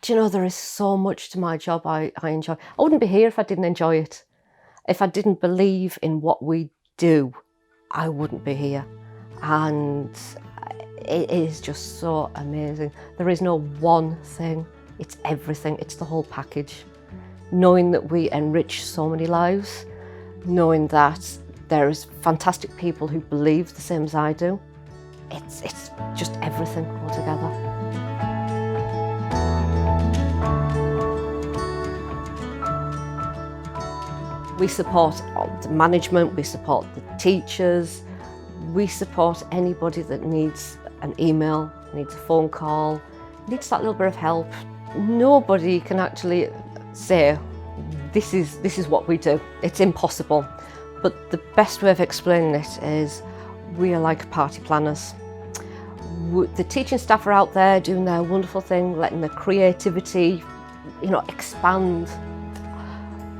Do you know, there is so much to my job I enjoy. I wouldn't be here if I didn't enjoy it. If I didn't believe in what we do, I wouldn't be here. And it is just so amazing. There is no one thing, it's everything, it's the whole package. Knowing that we enrich so many lives, knowing that there is fantastic people who believe the same as I do, it's just everything altogether. We support the management, we support the teachers, we support anybody that needs an email, needs a phone call, needs that little bit of help. Nobody can actually say, this is what we do. It's impossible. But the best way of explaining it is we are like party planners. The teaching staff are out there doing their wonderful thing, letting their creativity, expand.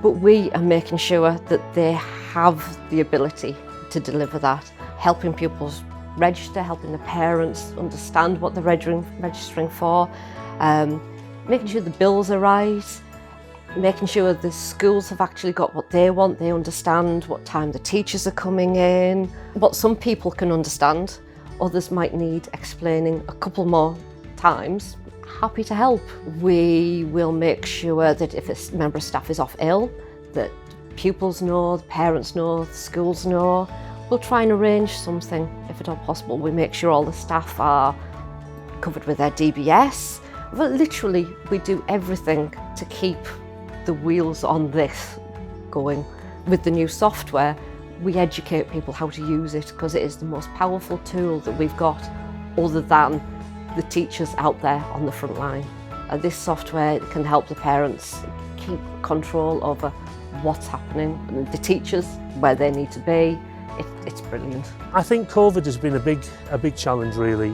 But we are making sure that they have the ability to deliver that, helping pupils register, helping the parents understand what they're registering for, making sure the bills are right, making sure the schools have actually got what they want, they understand what time the teachers are coming in. What some people can understand, others might need explaining a couple more times. Happy to help. We will make sure that if a member of staff is off ill, that pupils know, the parents know, the schools know. We'll try and arrange something if at all possible. We make sure all the staff are covered with their DBS. But literally, we do everything to keep the wheels on this going. With the new software, we educate people how to use it because it is the most powerful tool that we've got other than the teachers out there on the front line. This software can help the parents keep control over what's happening, and the teachers where they need to be. It's brilliant. I think COVID has been a big challenge really,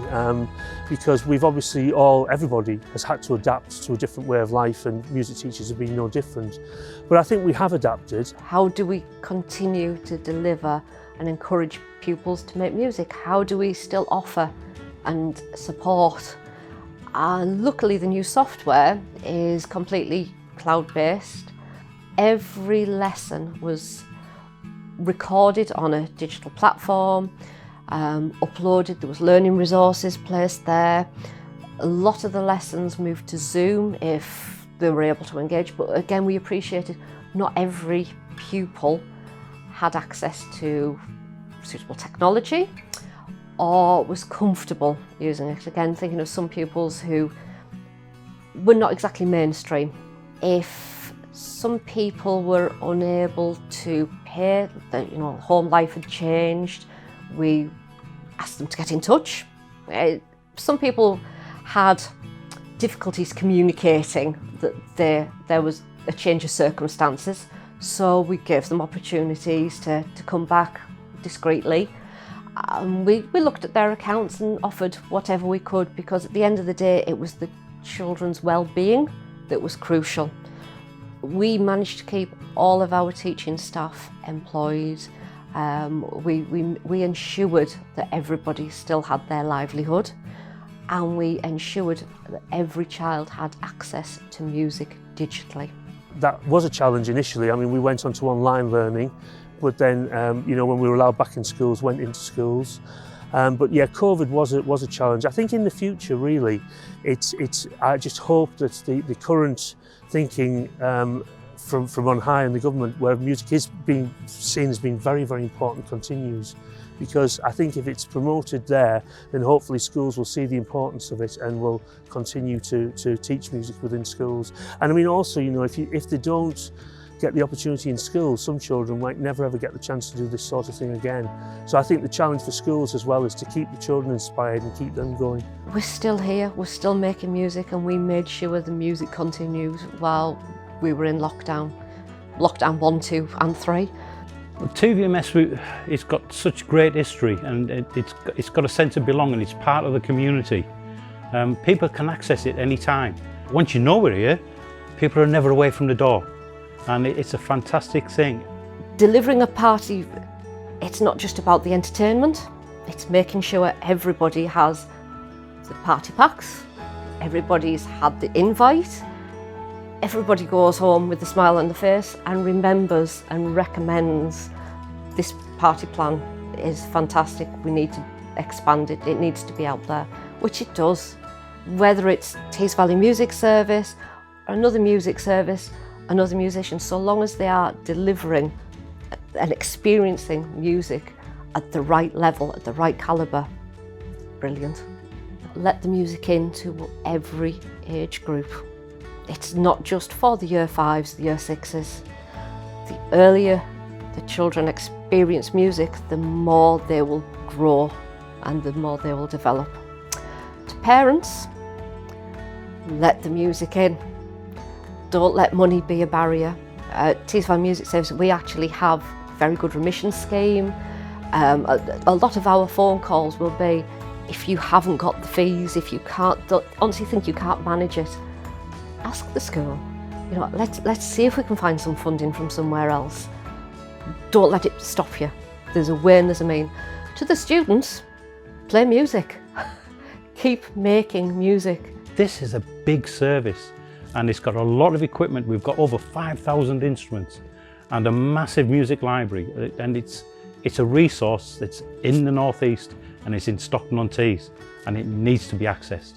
because we've obviously everybody has had to adapt to a different way of life, and music teachers have been no different. But I think we have adapted. How do we continue to deliver and encourage pupils to make music? How do we still offer and support? And luckily the new software is completely cloud-based. Every lesson was recorded on a digital platform, uploaded, there was learning resources placed there. A lot of the lessons moved to Zoom if they were able to engage, but again we appreciated not every pupil had access to suitable technology or was comfortable using it. Again, thinking of some pupils who were not exactly mainstream. If some people were unable to pay, home life had changed, we asked them to get in touch. Some people had difficulties communicating that there was a change of circumstances, so we gave them opportunities to come back discreetly. We looked at their accounts and offered whatever we could, because at the end of the day it was the children's well-being that was crucial. We managed to keep all of our teaching staff employed. We ensured that everybody still had their livelihood, and we ensured that every child had access to music digitally. That was a challenge initially. I mean, we went on to online learning, but then, when we were allowed back in schools, went into schools. But yeah, COVID was a challenge. I think in the future, really, I just hope that the current thinking from on high in the government, where music is being seen as being very, very important, continues. Because I think if it's promoted there, then hopefully schools will see the importance of it and will continue to teach music within schools. And I mean, also, if they don't get the opportunity in schools, some children might never ever get the chance to do this sort of thing again. So I think the challenge for schools as well is to keep the children inspired and keep them going. We're still here, we're still making music, and we made sure the music continued while we were in lockdown. Lockdown 1, 2 and 3. Well, TVMS, it's got such great history, and it's got a sense of belonging. It's part of the community. People can access it any time. Once you know we're here, people are never away from the door. And it's a fantastic thing. Delivering a party, it's not just about the entertainment, it's making sure everybody has the party packs, everybody's had the invite, everybody goes home with a smile on their face and remembers and recommends this party plan is fantastic, we need to expand it, it needs to be out there, which it does. Whether it's Tees Valley Music Service, another music service, another musician, so long as they are delivering and experiencing music at the right level, at the right calibre, brilliant. Let the music into every age group. It's not just for the year 5s, the year 6s. The earlier the children experience music, the more they will grow and the more they will develop. To parents, let the music in. Don't let money be a barrier. At Tees Valley Music Service, we actually have a very good remission scheme. A lot of our phone calls will be, if you haven't got the fees, if you honestly think you can't manage it, ask the school. You know, let's see if we can find some funding from somewhere else. Don't let it stop you. There's a way and there's a mean. To the students, play music. Keep making music. This is a big service and it's got a lot of equipment. We've got over 5,000 instruments and a massive music library, and it's a resource that's in the North East and it's in Stockton-on-Tees and it needs to be accessed.